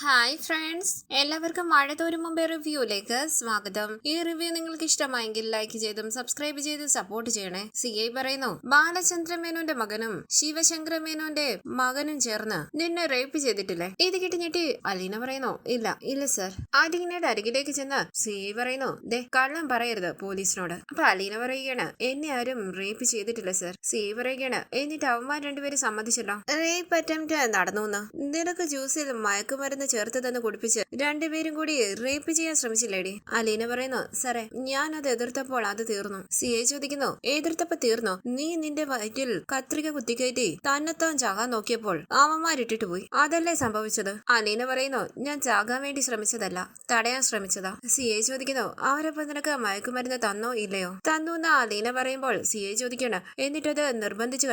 Hi friends, എല്ലാവർക്കും മഴ തോരും മുമ്പേ റിവ്യൂയിലേക്ക് സ്വാഗതം. ഈ റിവ്യൂ നിങ്ങൾക്ക് ഇഷ്ടമായെങ്കിൽ ലൈക്ക് ചെയ്തും സബ്സ്ക്രൈബ് ചെയ്ത് സപ്പോർട്ട് ചെയ്യണേ. CI പറയുന്നു, ബാലചന്ദ്ര മേനോന്റെ മകനും ശിവശങ്കര മേനോന്റെ മകനും ചേർന്ന് നിന്നെ റേപ്പ് ചെയ്തിട്ടില്ലേ? ഇത് കിട്ടി ഞെട്ടി അലീന പറയുന്നു, ഇല്ല സർ. അലീനയുടെ അരികിലേക്ക് ചെന്ന് CI പറയുന്നു, ദേ കള്ളം പറയരുത് പോലീസിനോട്. അപ്പൊ അലീന പറയുകയാണ്, എന്നെ ആരും റേപ്പ് ചെയ്തിട്ടില്ല സർ. CI പറയുകയാണ്, എന്നിട്ട് അവന്മാർ രണ്ടുപേരും സമ്മതിച്ചല്ലോ റേപ്പ് അറ്റംപ്റ്റ് നടന്നു. നിനക്ക് ജ്യൂസിൽ മയക്കുമരുന്ന് ചേർത്ത് തന്നെ കുടിപ്പിച്ച് രണ്ടുപേരും കൂടി റേപ്പ് ചെയ്യാൻ ശ്രമിച്ചില്ലേടി? അലീന പറയുന്നു, സാറേ ഞാൻ അത് എതിർത്തപ്പോൾ അത് തീർന്നു. CI ചോദിക്കുന്നു, എതിർത്തപ്പോ തീർന്നോ? നീ നിന്റെ വയറ്റിൽ കത്രിക കുത്തിക്കയറ്റി തന്നെത്താൻ ചാകാൻ നോക്കിയപ്പോൾ അവന്മാരിട്ടിട്ട് പോയി, അതല്ലേ സംഭവിച്ചത്? അലീന പറയുന്നു, ഞാൻ ചാകാൻ വേണ്ടി ശ്രമിച്ചതല്ല, തടയാൻ ശ്രമിച്ചതാ. CI ചോദിക്കുന്നു, അവരപ്പോ നിനക്ക് മയക്കുമരുന്ന് തന്നോ ഇല്ലയോ? തന്നു എന്ന് അലീന പറയുമ്പോൾ CI ചോദിക്കണം, എന്നിട്ടത് നിർബന്ധിച്ച്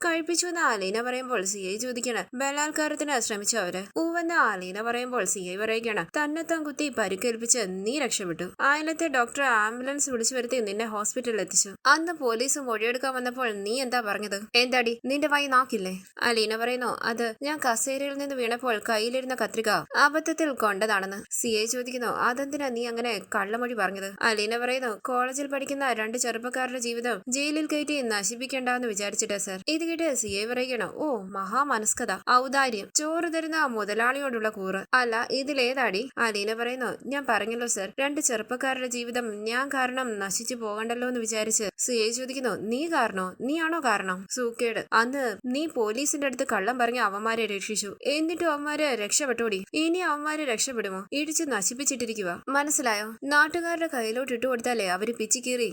കഴിപ്പിച്ചു എന്ന് അലീന പറയുമ്പോൾ CI ചോദിക്കണം, ബലാത്കാരത്തിന് ശ്രമിച്ചോ അവര്? ഊവെന്ന് അലീന പറയുമ്പോൾ CI പറയുകയാണ്, തന്നെത്താൻ കുത്തി പരിക്കേൽപ്പിച്ച് നീ രക്ഷപ്പെട്ടു. അയലത്തെ ഡോക്ടർ ആംബുലൻസ് വിളിച്ചു വരുത്തി നിന്നെ ഹോസ്പിറ്റലിൽ എത്തിച്ചു. അന്ന് പോലീസ് മൊഴിയെടുക്കാൻ വന്നപ്പോൾ നീ എന്താ പറഞ്ഞത്? എന്താടി നിന്റെ വായി നാക്കില്ലേ? അലീന പറയുന്നു, അത് ഞാൻ കസേരയിൽ നിന്ന് വീണപ്പോൾ കയ്യിലിരുന്ന കത്രിക അബദ്ധത്തിൽ കൊണ്ടതാണെന്ന്. CI ചോദിക്കുന്നു, അതെന്തിനാ നീ അങ്ങനെ കള്ളമൊഴി പറഞ്ഞത്? അലീന പറയുന്നു, കോളേജിൽ പഠിക്കുന്ന രണ്ട് ചെറുപ്പക്കാരുടെ ജീവിതം ജയിലിൽ കയറ്റി നശിപ്പിക്കണ്ടെന്ന് വിചാരിച്ചിട്ടാ സർ. ഇത് കേട്ട് CI പറയുകയാണ്, ഓ മഹാമനസ്കത, ഔദാര്യം, ചോറ് തരുന്ന മുതലാളിയോടുള്ള കൂറ്. അല്ല ഇതിലേതാടി? അലീന പറയുന്നു, ഞാൻ പറഞ്ഞല്ലോ സർ, രണ്ട് ചെറുപ്പക്കാരുടെ ജീവിതം ഞാൻ കാരണം നശിച്ചു പോകണ്ടല്ലോ എന്ന് വിചാരിച്ച്. CI ചോദിക്കുന്നു, നീ കാരണോ? നീയാണോ കാരണം? സൂക്കേട്, അന്ന് നീ പോലീസിന്റെ അടുത്ത് കള്ളം പറഞ്ഞ് അവന്മാരെ രക്ഷിച്ചു, എന്നിട്ടും അവന്മാര് രക്ഷപ്പെട്ടോടി. ഇനി അവന്മാര് രക്ഷപ്പെടുമോ? ഇടിച്ച് നശിപ്പിച്ചിട്ടിരിക്കുക, മനസ്സിലായോ? നാട്ടുകാരുടെ കയ്യിലോട്ട് ഇട്ടു കൊടുത്താലേ അവര് പിച്ചിക്കീറി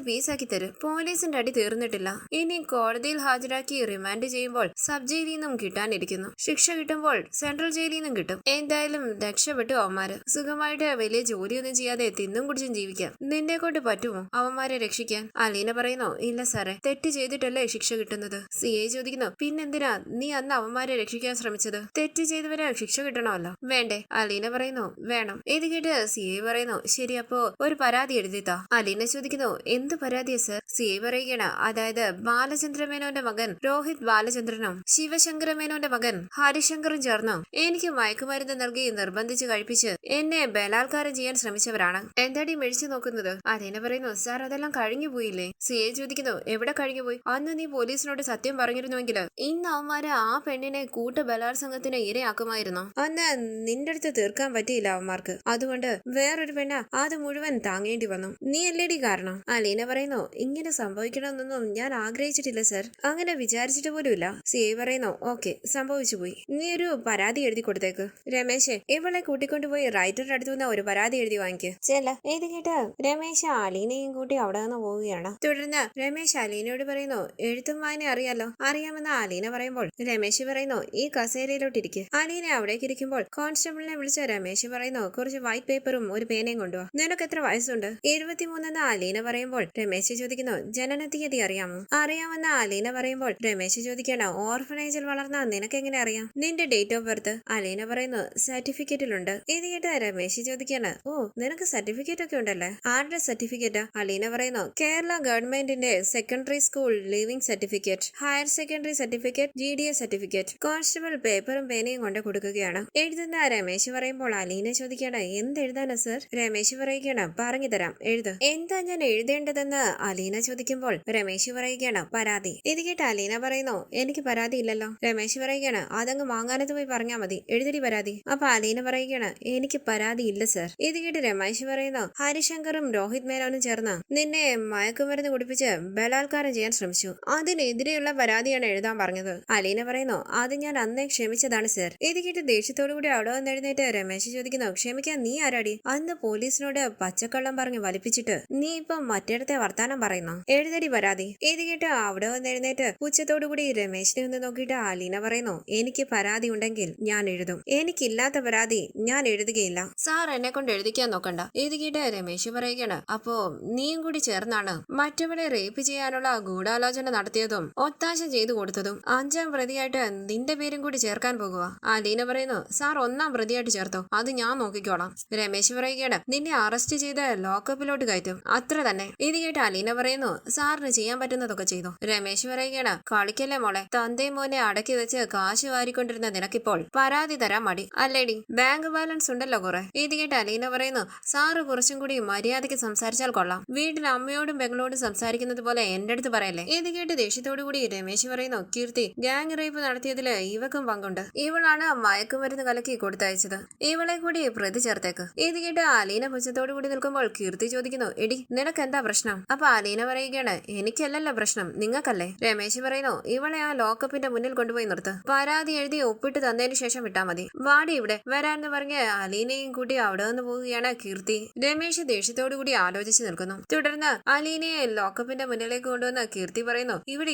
പീസാക്കി തരും. പോലീസിന്റെ അടി തീർന്നിട്ടില്ല, ഇനി കോടതിയിൽ ഹാജരാക്കി റിമാൻഡ് ചെയ്യുമ്പോൾ സബ് ജയിലിൽ നിന്നും കിട്ടാനിരിക്കുന്നു. ശിക്ഷ കിട്ടുമ്പോൾ സെൻട്രൽ ജയിലിൽ നിന്നും കിട്ടും. എന്തായാലും രക്ഷപ്പെട്ടു അവന്മാര്. സുഖമായിട്ട് വലിയ ജോലിയൊന്നും ചെയ്യാതെ തിന്നും കുടിച്ചും ജീവിക്കാം. നിന്നെ കൊണ്ട് പറ്റുമോ അവന്മാരെ രക്ഷിക്കാൻ? അലീന പറയുന്നു, ഇല്ല സാറേ, തെറ്റ് ചെയ്തിട്ടല്ലേ ശിക്ഷ കിട്ടുന്നത്. CI ചോദിക്കുന്നു, പിന്നെന്തിനാ നീ അന്ന് അവന്മാരെ രക്ഷിക്കാൻ ശ്രമിച്ചത്? തെറ്റ് ചെയ്തവരെ ശിക്ഷ കിട്ടണമല്ലോ, വേണ്ടേ? അലീന പറയുന്നു, വേണം. ഇത് കേട്ട് CI പറയുന്നു, ശരി, അപ്പോ ഒരു പരാതി എഴുതിത്താ. അലീന ചോദിക്കുന്നു, എന്ത് പരാതിയാ സർ? CI പറയുകയാണ്, അതായത് ബാലചന്ദ്ര മേനോന്റെ മകൻ രോഹിത് ബാലചന്ദ്രനും ശിവശങ്കര മേനോന്റെ മകൻ ഹരിശങ്കറും ചേർന്നു എനിക്ക് മയക്കുമരുന്ന് നൽകി നിർബന്ധിച്ച് കഴിപ്പിച്ച് എന്നെ ബലാത്കാരം ചെയ്യാൻ ശ്രമിച്ചവരാണ്. എന്താടി മെഴിച്ചു നോക്കുന്നത്? അലീന പറയുന്നു, സാർ അതെല്ലാം കഴിഞ്ഞു പോയില്ലേ? CI ചോദിക്കുന്നു, എവിടെ കഴിഞ്ഞുപോയി? അന്ന് നീ പോലീസിനോട് സത്യം പറഞ്ഞിരുന്നുവെങ്കിൽ ഇന്ന് അവന്മാര് ആ പെണ്ണിനെ കൂട്ട ബലാത്സംഗത്തിന് ഇരയാക്കുമായിരുന്നു. അന്ന് നിന്റെ അടുത്ത് തീർക്കാൻ പറ്റിയില്ല അവന്മാർക്ക്, അതുകൊണ്ട് വേറൊരു പെണ്ണ അത് മുഴുവൻ താങ്ങേണ്ടി വന്നു. നീ അല്ലേടി കാരണം. അലീന പറയുന്നു, ഇങ്ങനെ സംഭവിക്കണമെന്നൊന്നും ഞാൻ ആഗ്രഹിച്ചിട്ടില്ല സർ, അങ്ങനെ വിചാരിച്ചിട്ട് പോലുമില്ല. CI പറയുന്നു, ഓക്കെ, സംഭവിച്ചു പോയി. നീ ഒരു പരാതി എഴുതി കൊടുത്തേക്ക്. രമേശ്, ഇവളെ കൂട്ടിക്കൊണ്ടുപോയി റൈറ്ററുടെ അടുത്ത് നിന്ന് ഒരു പരാതി എഴുതി വാങ്ങിക്ക്. ചെല്ല. ഇത് കേട്ട് രമേശ് അലീനയും കൂട്ടി അവിടെ നിന്ന് പോവുകയാണ്. തുടർന്ന് രമേശ് അലീനയോട് പറയുന്നു, എഴുത്തും വായന അറിയാലോ? അറിയാമെന്ന് അലീന പറയുമ്പോൾ രമേശ് പറയുന്നു, ഈ കസേരയിലോട്ടിരിക്കും. അലീന അവിടേക്ക് ഇരിക്കുമ്പോൾ കോൺസ്റ്റബിളിനെ വിളിച്ച രമേശ് പറയുന്നു, കുറച്ച് വൈറ്റ് പേപ്പറും ഒരു പേനയും കൊണ്ടുവാ. നിനക്ക് എത്ര വയസ്സുണ്ട്? 23 അലീന പറയുമ്പോൾ രമേശ് ചോദിക്കുന്നു, ജനന തീയതി അറിയാമോ? അറിയാമെന്ന് അലീന പറയുമ്പോൾ രമേശ് ചോദിക്കണം, ഓർഫനേജിൽ വളർന്ന നിനക്ക് എങ്ങനെ അറിയാം? നിന്റെ ഡേറ്റ് ഓഫ് ബർത്ത്? അലീന പറയുന്നു, സർട്ടിഫിക്കറ്റിലുണ്ട്. ഇത് കേട്ട് രമേശ് ചോദിക്കാണ്, ഓ നിനക്ക് സർട്ടിഫിക്കറ്റ് ഒക്കെ ഉണ്ടല്ലേ? ആരുടെ സർട്ടിഫിക്കറ്റാ? അലീന പറയുന്നു, കേരള ഗവൺമെന്റിന്റെ secondary school leaving certificate, higher secondary certificate, GDA certificate. Constable പേപ്പറും പേനയും കൊണ്ട് കൊടുക്കുകയാണ്. എഴുതുന്ന രമേശ് പറയുമ്പോൾ അലീന ചോദിക്കാണ്, എന്തെഴുതാനാ സർ? രമേശ് പറയുകയാണ്, പറഞ്ഞു തരാം, എഴുത്. എന്താ ഞാൻ എഴുതേണ്ടതെന്ന് അലീന ചോദിക്കുമ്പോൾ രമേശ് പറയുകയാണ്, പരാതി. ഇത് കേട്ട് അലീന പറയുന്നു, എനിക്ക് പരാതി ഇല്ലല്ലോ. രമേശ് പറയുകയാണ്, അതങ്ങ് വാങ്ങാനത്ത് പോയി പറഞ്ഞാൽ മതി, എഴുതടി പരാതി. അപ്പൊ അലീന പറയുകയാണ്, എനിക്ക് പരാതി ഇല്ല സർ. ഇത് കേട്ട് രമേശ് പറയുന്നു, ഹരിശങ്കറും രോഹിത് മേനോനും ചേർന്ന് നിന്നെ മയക്കുമരുന്ന് കുടിപ്പിച്ച് ബലാത്കാരം ചെയ്യാൻ ശ്രമിച്ചു, അതിനെതിരെയുള്ള പരാതിയാണ് എഴുതാൻ പറഞ്ഞത്. അലീന പറയുന്നു, അത് ഞാൻ അന്നേ ക്ഷമിച്ചതാണ് സർ. ഇത് കേട്ട് ദേഷ്യത്തോടു കൂടി അവിടെ വന്ന് എഴുന്നേറ്റ് രമേശ് ചോദിക്കുന്നു, ക്ഷമിക്കാൻ നീ ആരാടി? അന്ന് പോലീസിനോട് പച്ചക്കള്ളം പറഞ്ഞ് വലിപ്പിച്ചിട്ട് നീ ഇപ്പൊ മറ്റേടത്തെ വർത്താനം പറയുന്നു, എഴുതടി പരാതി. ഇത് കേട്ട് അവിടെ വന്ന് എഴുന്നേറ്റ് പുച്ഛത്തോടു കൂടി രമേശിനെ ഒന്ന് നോക്കിയിട്ട് അലീന പറയുന്നു, എനിക്ക് പരാതി ഉണ്ടെങ്കിൽ ഞാൻ എഴുതും, എനിക്കില്ലാത്ത പരാതി ഞാൻ എഴുതുകയില്ല. സാർ എന്നെ കൊണ്ട് എഴുതിക്കാൻ നോക്കണ്ട. ഇത് കേട്ട് രമേശ് പറയുകയാണ്, അപ്പോ നീയും കൂടി ചേർന്നാണ് മറ്റവളെ റേപ്പ് ചെയ്യാനുള്ള ഗൂഢാലോചന നടത്തിയതും ഒത്താശ ചെയ്തു കൊടുത്തതും. 5ാം പ്രതിയായിട്ട് നിന്റെ പേരും കൂടി ചേർക്കാൻ പോകുക. അലീന പറയുന്നു, സാർ 1ാം പ്രതിയായിട്ട് ചേർത്തോ, അത് ഞാൻ നോക്കിക്കോളാം. രമേശ് പറയുകയാണ്, നിന്നെ അറസ്റ്റ് ചെയ്ത് ലോക്കപ്പിലോട്ട് കയറ്റും, അത്ര തന്നെ. ഇത് കേട്ട് അലീന പറയുന്നു, സാറിന് ചെയ്യാൻ പറ്റുന്നതൊക്കെ ചെയ്തു. രമേശ് പറയുകയാണ്, കളിക്കല്ലേ മോളെ, തന്തേ മോനെ അടക്കി വെച്ച് കാശ് വാരിക്കൊണ്ടിരുന്ന നിനക്കിപ്പോൾ പരാതി തരാൻ മടി. അല്ലേടി ബാങ്ക് ബാലൻസ് ഉണ്ടല്ലോ കുറെ. ഇത് കേട്ട് അലീന പറയുന്നു, സാറ് കുറച്ചും കൂടി മര്യാദയ്ക്ക് സംസാരിച്ചാൽ കൊള്ളാം. വീട്ടിൽ അമ്മയോടും പെങ്ങളോടും സംസാരിക്കുന്നത് പോലെ എന്റെ അടുത്ത് പറയല്ലേ. ഇത് കേട്ട് ദേഷ്യത്തോടു കൂടി രമേശ് പറയുന്നു, കീർത്തി ഗ്യാങ് റേപ്പ് നടത്തിയതില് ഇവക്കും പങ്കുണ്ട്. ഇവളാണ് മയക്കുമരുന്ന് കലക്കി കൊടുത്തയച്ചത്. ഇവളെ കൂടി പ്രതി ചേർത്തേക്ക്. ഇത് കേട്ട് അലീന പുച്ഛത്തോടു കൂടി നിൽക്കുമ്പോൾ കീർത്തി ചോദിക്കുന്നു, എടി നിനക്ക് എന്താ പ്രശ്നം? അപ്പൊ അലീന പറയുകയാണ്, എനിക്കല്ലല്ലോ പ്രശ്നം, നിങ്ങൾക്കല്ലേ. രമേശ് പറയുന്നു, ഇവളെ ആ ലോക്കപ്പിന്റെ മുന്നിൽ കൊണ്ടുപോയി നിർത്ത്. പരാതി എഴുതി ഒപ്പിട്ട് തന്നതിന് ശേഷം വിട്ടാ മതി. വാടി ഇവിടെ വരാന്ന് പറഞ്ഞ് അലീനയും കൂട്ടി അവിടെ നിന്ന് പോവുകയാണ് കീർത്തി. രമേശ് ദേഷ്യത്തോടു കൂടി ആലോചിച്ച് നിൽക്കുന്നു. തുടർന്ന് അലീനയെ ലോക്കപ്പിന്റെ മുന്നിലേക്ക് കൊണ്ടുവന്ന് കീർത്തി പറയുന്നു, ഇവിടെ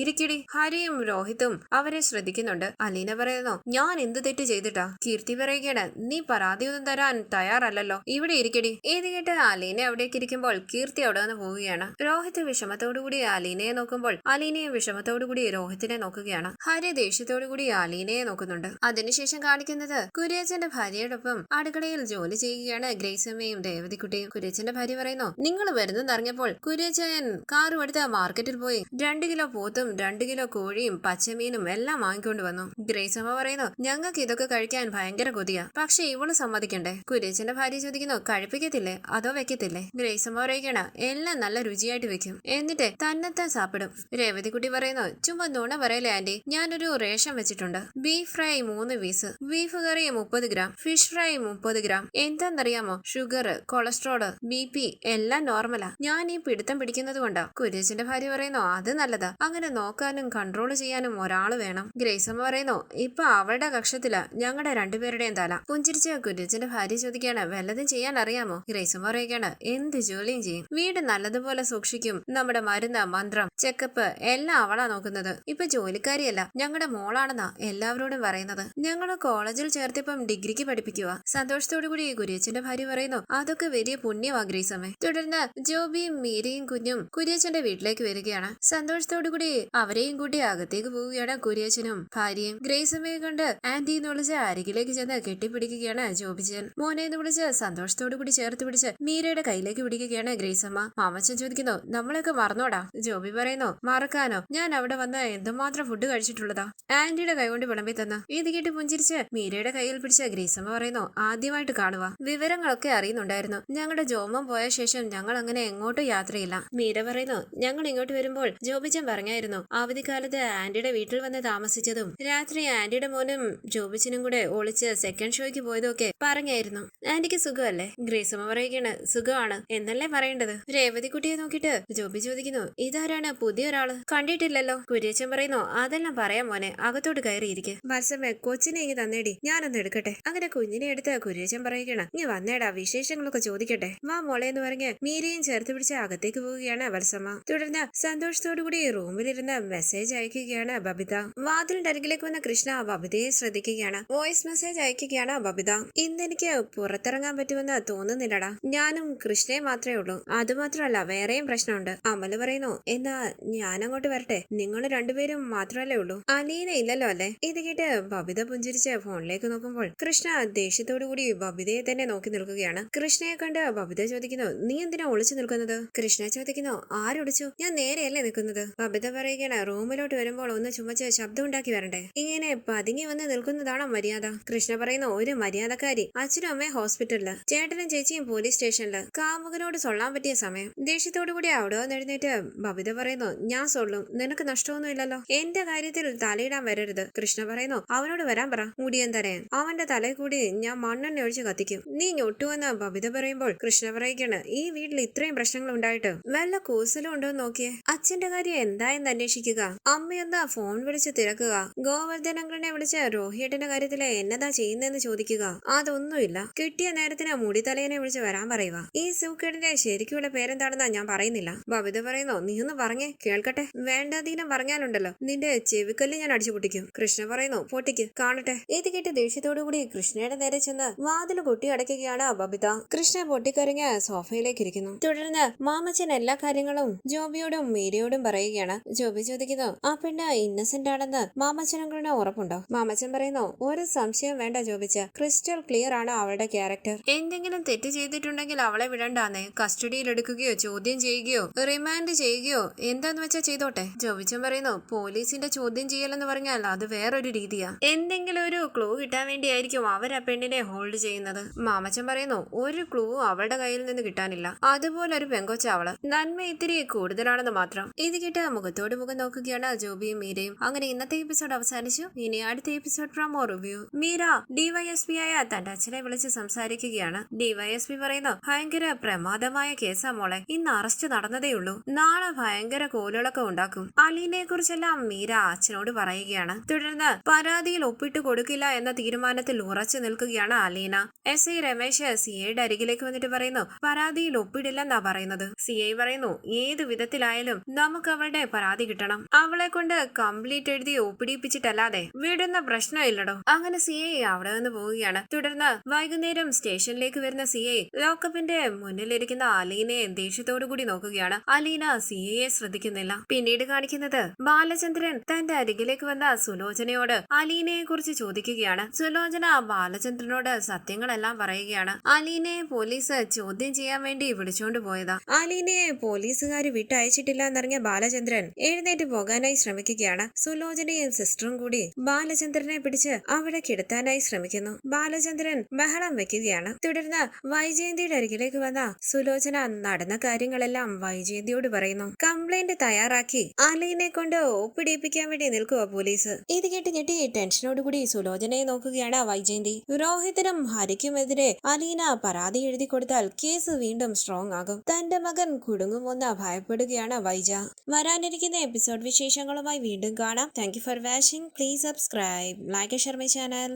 ഇരിക്കിടി. ഹരിയും രോഹിത്തും അവരെ ശ്രദ്ധിക്കുന്നുണ്ട്. അലീന പറയുന്നു, ഞാൻ എന്ത് തെറ്റ് ചെയ്തിട്ടാ? കീർത്തി പറയുകയാണ്, നീ പരാതിയൊന്നും തരാൻ തയ്യാറല്ലല്ലോ, ഇവിടെ ഇരിക്കടി. ഇത് കേട്ട് അലീന അവിടേക്ക് ഇരിക്കുമ്പോൾ കീർത്തി അവിടെ നിന്ന് പോവുകയാണ്. രോഹിത് വിഷമത്തോടുകൂടി അലീനയെ നോക്കുമ്പോൾ അലീനയെ വിഷമത്തോടുകൂടി രോഹിത്തിനെ നോക്കുകയാണ്. ഹരി ദേഷ്യത്തോടുകൂടി അലീനയെ നോക്കുന്നുണ്ട്. അതിനുശേഷം കാണിക്കുന്നത് കുര്യച്ചന്റെ ഭാര്യയോടൊപ്പം അടുക്കളയിൽ ജോലി ചെയ്യുകയാണ് ഗ്രേസമ്മയും ദേവതിക്കുട്ടിയും. കുര്യച്ചന്റെ ഭാര്യ പറയുന്നു, നിങ്ങൾ വരുന്നെന്നറിഞ്ഞപ്പോൾ കുര്യച്ചൻ കാറും എടുത്ത് മാർക്കറ്റിൽ പോയി 2 കിലോ പോത്തും 2 കിലോ കോഴിയും പച്ചമീനും എല്ലാം വാങ്ങിക്കൊണ്ട് വന്നു. ഗ്രേസമ്മ പറയുന്നു, ഞങ്ങൾക്ക് ഇതൊക്കെ കഴിക്കാൻ ഭയങ്കര കൊതിയാ, പക്ഷെ ഇവള് സമ്മതിക്കണ്ടേ. കുര്യച്ചന്റെ ഭാര്യ ചോദിക്കുന്നു, കഴിപ്പിക്കത്തില്ലേ അതോ വെക്കത്തില്ലേ? ഗ്രേസമ്മ പറയുകയാണ്, എല്ലാം നല്ല രുചിയായിട്ട് വെക്കും, എന്നിട്ട് തന്നെത്താൻ സാപ്പിടും. രേവതിക്കുട്ടി പറയുന്നു, ചുമ്മാ നുണ പറയല്ലേ ആന്റി, ഞാനൊരു റേഷൻ വെച്ചിട്ടുണ്ട്. ബീഫ് ഫ്രൈ 3 പീസ്, ബീഫ് കറി 30 ഗ്രാം, ഫിഷ് ഫ്രൈ 30 ഗ്രാം. എന്താന്നറിയാമോ, ഷുഗർ, കൊളസ്ട്രോള്, BP എല്ലാം നോർമലാ. ഞാൻ ഈ പിടുത്തം പിടിക്കുന്നത് കൊണ്ടാ. കുര്യച്ചന്റെ ഭാര്യ പറയുന്നു, അത് നല്ലതാ, അങ്ങനെ നോക്കാനും കൺട്രോൾ ചെയ്യാനും ഒരാള് വേണം. ഗ്രേസമ്മ പറയുന്നു, ഇപ്പൊ അവളുടെ കക്ഷത്തിലാ ഞങ്ങളുടെ രണ്ടുപേരുടെയും തല. പുഞ്ചിരിച്ച് കുര്യച്ചന്റെ ഭാര്യ ചോദിക്കുകയാണ്, വല്ലതും ചെയ്യാൻ അറിയാമോ? ഗ്രേസമ്മ പറയുകയാണ്, എന്ത് ജോലിയും ചെയ്യും, വീട് നല്ലതുപോലെ സൂക്ഷിക്കും, നമ്മുടെ മരുന്ന്, മന്ത്രം, ചെക്കപ്പ് എല്ലാം അവളാ നോക്കുന്നത്. ഇപ്പൊ ജോലിക്കാരിയല്ല, ഞങ്ങളുടെ മോളാണെന്നാ എല്ലാവരോടും പറയുന്നത്. ഞങ്ങള് കോളേജിൽ ചേർത്തിപ്പം ഡിഗ്രിക്ക് പഠിപ്പിക്കുക. സന്തോഷത്തോടു കൂടി കുര്യച്ചന്റെ ഭാര്യ പറയുന്നു, അതൊക്കെ വലിയ പുണ്യമാ ഗ്രേസമ്മേ. തുടർന്ന് ജോബിയും മീരയും കുഞ്ഞും കുര്യച്ചന്റെ വീട്ടിലേക്ക് വരികയാണ്. സന്തോഷത്തോടു കൂടി അവരെയും കൂട്ടി അകത്തേക്ക് പോവുകയാണ് കുര്യച്ചനും ഭാര്യയും. ഗ്രേസമ്മയെ കണ്ട് ആന്റി എന്ന് വിളിച്ച് അരികിലേക്ക് ചെന്ന് കെട്ടിപ്പിടിക്കുകയാണ് ജോബിച്ചൻ. മോനെ എന്ന് വിളിച്ച് സന്തോഷത്തോടു കൂടി ചേർത്ത് പിടിച്ച് മീരയുടെ കയ്യിലേക്ക് പിടിക്കുകയാണ് ഗ്രേസമ്മ. മാമച്ചൻ ചോദിക്കുന്നു, നമ്മളെയൊക്കെ മറന്നോടാ? ജോബി പറയുന്നു, മറക്കാനോ, ഞാൻ അവിടെ വന്ന് എന്തുമാത്രം ഫുഡ് കഴിച്ചിട്ടുള്ളതാ, ആന്റിയുടെ കൈകൊണ്ട് വിളമ്പി തന്ന. ഇത് കേട്ട് പുഞ്ചിരിച്ച് മീരയുടെ കയ്യിൽ പിടിച്ച ഗ്രേസമ്മ പറയുന്നു, ആദ്യമായിട്ട് കാണുക, വിവരങ്ങളൊക്കെ അറിയുന്നുണ്ടായിരുന്നു. ഞങ്ങളുടെ ജോമം പോയ ശേഷം ഞങ്ങൾ അങ്ങനെ എങ്ങോട്ടും യാത്രയില്ല. മീര പറയുന്നു, ഞങ്ങൾ ഇങ്ങോട്ട് വരുമ്പോൾ ജോബിച്ചൻ പറഞ്ഞായിരുന്നു അവധിക്കാലത്ത് ആന്റിയുടെ വീട്ടിൽ വന്ന് താമസിച്ചതും രാത്രി ആന്റിയുടെ മോനും ജോബിച്ചനും കൂടെ ഒളിച്ച് സെക്കൻഡ് ഷോയ്ക്ക് പോയതും ഒക്കെ പറഞ്ഞായിരുന്നു. ആന്റിക്ക് സുഖമല്ലേ? ഗ്രേസമ്മ പറയുകയാണ്, സുഖമാണ് എന്നല്ലേ പറയേണ്ടത്. രേവതിക്കുട്ടിയെ നോക്കിയിട്ട് ജോബി ചോദിക്കുന്നു, ഇതാരാണ് പുതിയൊരാള്? കണ്ടിട്ടില്ലല്ലോ. കുര്യച്ചൻ പറയുന്നു, അതെല്ലാം പറയാം മോനെ, അകത്തോട്ട് കയറിയിരിക്കെ. മത്സമേ കൊച്ചിനെ ഇങ്ങ് തന്നേടി, ഞാനൊന്ന് എടുക്കട്ടെ. അങ്ങനെ കുഞ്ഞിനെ എടുത്ത് കുര്യച്ചൻ പറയുകയാണ്, ഇങ്ങ് വന്നേടാ, വിശേഷങ്ങളൊക്കെ ചോദിക്കട്ടെ, വാ മോളെ എന്ന് പറഞ്ഞ് മീരയും ചേർത്ത് പിടിച്ച് അകത്തേക്ക് പോവുകയാണ് വത്സമ്മ. തുടർന്ന് സന്തോഷത്തോടുകൂടി റൂമിലിരുന്ന് മെസ്സേജ് അയക്കുകയാണ് ബബിത. വാതിലിന്റെ അരികിലേക്ക് വന്ന കൃഷ്ണ ബബിതയെ ശ്രദ്ധിക്കുകയാണ്. വോയിസ് മെസ്സേജ് അയക്കുകയാണ് ബബിത. ഇന്നെനിക്ക് പുറത്തിറങ്ങാൻ പറ്റുമെന്ന് തോന്നുന്നില്ലടാ, ഞാനും കൃഷ്ണയെ മാത്രമേ ഉള്ളൂ. അതുമാത്രമല്ല വേറെയും പ്രശ്നമുണ്ട്. അമല് പറയുന്നു, എന്നാ ഞാൻ അങ്ങോട്ട് വരട്ടെ? നിങ്ങൾ രണ്ടുപേരും മാത്രമല്ലേ ഉള്ളൂ, അലീന ഇല്ലല്ലോ അല്ലേ? ഇത് കേട്ട് ബബിത പുഞ്ചിരിച്ച് ഫോണിലേക്ക് നോക്കുമ്പോൾ കൃഷ്ണ ദേഷ്യത്തോടു കൂടി ബബിതയെ തന്നെ നോക്കി നിൽക്കുകയാണ്. കൃഷ്ണയെ കണ്ട് ബബിത ചോദിക്കുന്നു, നീ എന്തിനാ ഒളിച്ചു നിൽക്കുന്നത്? കൃഷ്ണ ചോദിക്കുന്നു, ആരൊളിച്ചു? ഞാൻ നേരെയല്ലേ നിൽക്കുന്നത്. ബബിത പറയുകയാണ്, റൂമിലോട്ട് വരുമ്പോൾ ഒന്ന് ചുമച്ച് ശബ്ദം ഉണ്ടാക്കി വരണ്ടേ, ഇങ്ങനെ പതുങ്ങി വന്ന് നിൽക്കുന്നതാണോ മര്യാദ? കൃഷ്ണ പറയുന്നു, ഒരു മര്യാദക്കാരി. അച്ഛനും അമ്മയും ഹോസ്പിറ്റലില്, ചേട്ടനും ചേച്ചിയും പോലീസ് സ്റ്റേഷനില്. കാമുകനോട് സൊള്ളാൻ പറ്റിയ സമയം. ദേഷ്യത്തോടു കൂടി അവിടെ എഴുന്നേറ്റ് ബബിത പറയുന്നു, ഞാൻ സൊള്ളും, നിനക്ക് നഷ്ടമൊന്നുമില്ലല്ലോ, എന്റെ കാര്യത്തിൽ തലയിടാൻ വരരുത്. കൃഷ്ണ പറയുന്നു, അവനോട് വരാൻ പറ, മുടിയൻ തരയാൻ, അവന്റെ തലയിൽ കൂടി ഞാൻ മണ്ണെണ്ണ ഒഴിച്ച് കത്തിക്കും. നീ ഞൊട്ടുവെന്ന് ബബിത പറയുമ്പോൾ കൃഷ്ണ പറയുകയാണ്, ഈ വീട്ടിൽ ഇത്രയും പ്രശ്നങ്ങൾ ഉണ്ടായിട്ട് വല്ല കൂസലും ഉണ്ടോ എന്ന് നോക്കിയേ. അച്ഛന്റെ കാര്യം എന്തായെന്ന് അന്വേഷിക്കുക, അമ്മയൊന്ന് ഫോൺ വിളിച്ച് തിരക്കുക, ഗോവർദ്ധനങ്ങളെ വിളിച്ച് രോഹിയേട്ടന്റെ കാര്യത്തില് എന്നതാ ചെയ്യുന്നതെന്ന് ചോദിക്കുക. അതൊന്നുമില്ല. കിട്ടിയ നേരത്തിന് മുടിതലയനെ വിളിച്ച് വരാൻ പറയുക. ഈ സൂക്കേടിന്റെ ശരിക്കുള്ള പേരെന്താണെന്നാ ഞാൻ പറയുന്നില്ല. ബബിത പറയുന്നു, നീ ഒന്ന് പറഞ്ഞേ കേൾക്കട്ടെ. വേണ്ടാതീനം പറഞ്ഞാലുണ്ടല്ലോ നിന്റെ ചെവിക്കല്ല് ഞാൻ അടിച്ചു പൊട്ടിക്കും. കൃഷ്ണ പറയുന്നു, പൊട്ടിക്ക് കാണട്ടെ. ഇത് കേട്ട് ദേഷ്യത്തോടു കൂടി കൃഷ്ണയുടെ നേരെ ചെന്ന് വാതിൽ കൊട്ടി അടയ്ക്കുകയാണ് ബബിത. കൃഷ്ണ പൊട്ടിക്കരഞ്ഞ് സോഫയിലേക്ക് ഇരിക്കുന്നു. തുടർന്ന് മാമച്ചൻ എല്ലാ കാര്യങ്ങളും ജോബിയോടും മീരയോടും പറയുകയാണ്. ജോബി ചോദിക്കുന്നു, ആ പെണ്ണ് ഇന്നസെന്റ് ആണെന്ന് മാമച്ചനങ്ങളുടെ ഉറപ്പുണ്ടോ? മാമച്ചൻ പറയുന്നു, ഒരു സംശയം വേണ്ട ജോബിച്ച, ക്രിസ്റ്റൽ ക്ലിയർ ആണ് അവളുടെ ക്യാരക്ടർ. എന്തെങ്കിലും തെറ്റ് ചെയ്തിട്ടുണ്ടെങ്കിൽ അവളെ വിടണ്ടാന്നേ, കസ്റ്റഡിയിൽ എടുക്കുകയോ ചോദ്യം ചെയ്യുകയോ റിമാൻഡ് ചെയ്യുകയോ എന്താന്ന് വെച്ചാ ചെയ്തോട്ടെ. ജോബിച്ചൻ പറയുന്നു, പോലീസിന്റെ ചോദ്യം ചെയ്യലെന്ന് പറഞ്ഞാൽ അത് വേറൊരു രീതിയാ. എന്തെങ്കിലും ഒരു ക്ലൂ കിട്ടാൻ വേണ്ടിയായിരിക്കും അവർ ആ പെണ്ണിനെ ഹോൾഡ് ചെയ്യുന്നത്. മാമച്ചൻ പറയുന്നു ഒരു ക്ലൂ അവളുടെ കയ്യിൽ നിന്ന് കിട്ടാനില്ല, അതുപോലെ ഒരു പെങ്കൊച്ച അവള്, നന്മ ഇത്തിരി കൂടുതലാണെന്ന് മാത്രം. ഇത് കേട്ട് മുഖത്തോട് മുഖം നോക്കുകയാണ് ജോബിയും മീരയും. അങ്ങനെ ഇന്നത്തെ എപ്പിസോഡ് അവസാനിച്ചു. ഇനി അടുത്ത episode promo review. Meera DYSP ആയ തന്റെ അച്ഛനെ വിളിച്ച് സംസാരിക്കുകയാണ്. ഡിവൈഎസ്പി പറയുന്നു ഭയങ്കര പ്രമാദമായ കേസാ മോളെ, ഇന്ന് അറസ്റ്റ് നടന്നതേയുള്ളൂ, നാളെ ഭയങ്കര കോലുകളൊക്കെ ഉണ്ടാക്കും. അലീനെ കുറിച്ചെല്ലാം മീര അച്ഛനോട് പറയുകയാണ്. തുടർന്ന് പരാതിയിൽ ഒപ്പിട്ട് കൊടുക്കില്ല എന്ന തീരുമാനത്തിൽ ഉറച്ചു നിൽക്കുകയാണ് അലീന. എസ് ഐ രമേശ് സിഐയുടെ അരികിലേക്ക് വന്നിട്ട് പറയുന്നു പരാതിയിൽ ഒപ്പിടില്ലെന്നാ പറയുന്നത്. സിഐ പറയുന്നു ഏത് വിധത്തിലായാലും നമുക്ക് അവളുടെ പരാതി കിട്ടണം, അവളെ കൊണ്ട് കംപ്ലീറ്റ് എഴുതി ഒപ്പിടിപ്പിച്ചിട്ടല്ലാതെ വിടുന്ന പ്രശ്നമില്ലടോ. അങ്ങനെ സിഐ അവിടെ നിന്ന് പോവുകയാണ്. തുടർന്ന് വൈകുന്നേരം സ്റ്റേഷനിലേക്ക് വരുന്ന സിഐ ലോക്കപ്പിന്റെ മുന്നിലിരിക്കുന്ന അലീനയെ ദേഷ്യത്തോടു കൂടി നോക്കുകയാണ്. അലീന സിഐയെ ശ്രദ്ധിക്കുന്നില്ല. പിന്നീട് കാണിക്കുന്നത് ബാലചന്ദ്രൻ തന്റെ അരികിലേക്ക് വന്ന സുലോചനയോട് അലീനയെ കുറിച്ച് ചോദിക്കുകയാണ്. സുലോചന ബാലചന്ദ്രനോട് സത്യങ്ങളെല്ലാം പറയുകയാണ്. അലീനയെ പോലീസ് ചോദ്യം ചെയ്യാൻ വേണ്ടി വിളിച്ചോണ്ട് പോയതാ. അലീനയെ പോലീസുകാര് വിട്ടയച്ചിട്ടില്ല എന്നറിഞ്ഞ ബാലചന്ദ്രൻ എഴുന്നേറ്റ് പോകാനായി ശ്രമിക്കുകയാണ്. സുലോചനയും സിസ്റ്ററും കൂടി ബാലചന്ദ്രനെ പിടിച്ച് അവിടെ കിടത്താനായി ശ്രമിക്കുന്നു. ബാലചന്ദ്രൻ ബഹളം വെക്കുകയാണ്. തുടർന്ന് വൈജയന്തിയുടെ അരികിലേക്ക് വന്ന സുലോചന നടന്ന കാര്യങ്ങളെല്ലാം വൈജയന്തിയോട് പറയുന്നു. കംപ്ലൈന്റ് തയ്യാറാക്കി അലീനെ കൊണ്ട് ഒപ്പിടിപ്പിക്കാൻ വേണ്ടി നിൽക്കുക പോലീസ്. ഇത് കേട്ട് ഞെട്ടി ടെൻഷനോടുകൂടി സുലോചനയെ നോക്കുകയാണ് വൈജയന്തി. രോഹിത്തിനും ഹരിക്കുമെതിരെ അലീന പരാതി എഴുതി കൊടുത്താൽ കേസ് വീണ്ടും സ്ട്രോങ് ആകും. തന്റെ മകൻ കുടുങ്ങുമെന്ന് ഭയപ്പെടുകയാണ് വൈജ. വരാനിരിക്കുന്ന എപ്പിസോഡ് വിശേഷങ്ങളുമായി വീണ്ടും കാണാം. Thank you for watching. Please subscribe, like, share my channel.